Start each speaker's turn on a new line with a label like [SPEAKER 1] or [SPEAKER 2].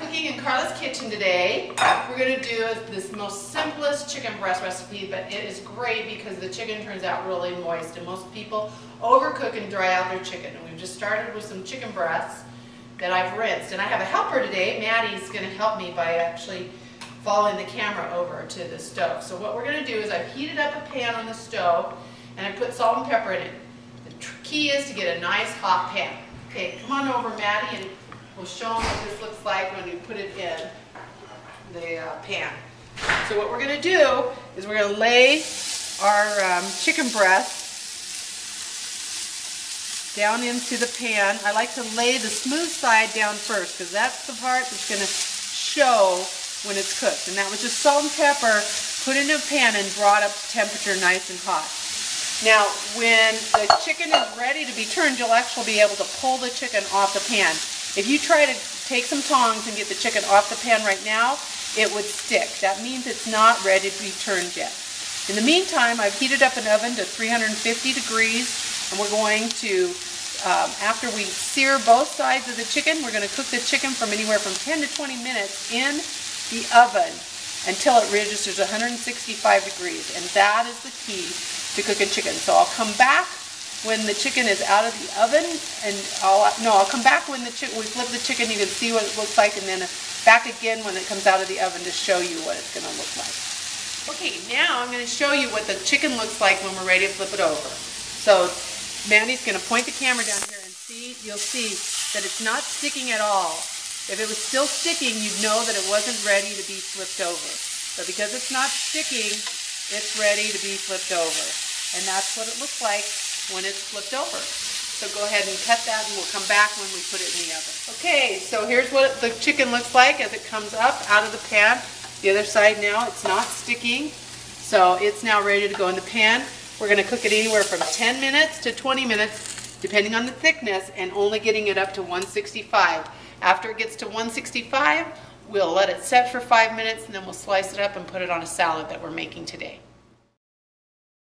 [SPEAKER 1] cooking in Carla's kitchen today. We're going to do this most simplest chicken breast recipe, but it is great because the chicken turns out really moist, and most people overcook and dry out their chicken. And we've just started with some chicken breasts that I've rinsed. And I have a helper today. Maddie's going to help me by actually following the camera over to the stove. So what we're going to do is I've heated up a pan on the stove and I put salt and pepper in it. The key is to get a nice hot pan. Okay, come on over, Maddie, and we'll show them what this looks like when you put it in the pan. So what we're going to do is we're going to lay our chicken breast down into the pan. I like to lay the smooth side down first because that's the part that's going to show when it's cooked. And that was just salt and pepper put in a pan and brought up to temperature nice and hot. Now when the chicken is ready to be turned, you'll actually be able to pull the chicken off the pan. If you try to take some tongs and get the chicken off the pan right now, it would stick. That means it's not ready to be turned yet. In the meantime, I've heated up an oven to 350 degrees, and we're going to, after we sear both sides of the chicken, we're going to cook the chicken from anywhere from 10 to 20 minutes in the oven until it registers 165 degrees, and that is the key to cooking chicken. So I'll come back when the chicken is out of the oven, and I'll come back when we flip the chicken. You can see what it looks like, and then back again when it comes out of the oven to show you what it's going to look like. Okay, now I'm going to show you what the chicken looks like when we're ready to flip it over. So Mandy's going to point the camera down here and you'll see that it's not sticking at all. If it was still sticking, you'd know that it wasn't ready to be flipped over. But because it's not sticking, it's ready to be flipped over. And that's what it looks like when it's flipped over. So go ahead and cut that, and we'll come back when we put it in the oven. Okay, so here's what the chicken looks like as it comes up out of the pan. The other side now, it's not sticking. So it's now ready to go in the pan. We're going to cook it anywhere from 10 minutes to 20 minutes, depending on the thickness, and only getting it up to 165. After it gets to 165, we'll let it set for 5 minutes, and then we'll slice it up and put it on a salad that we're making today.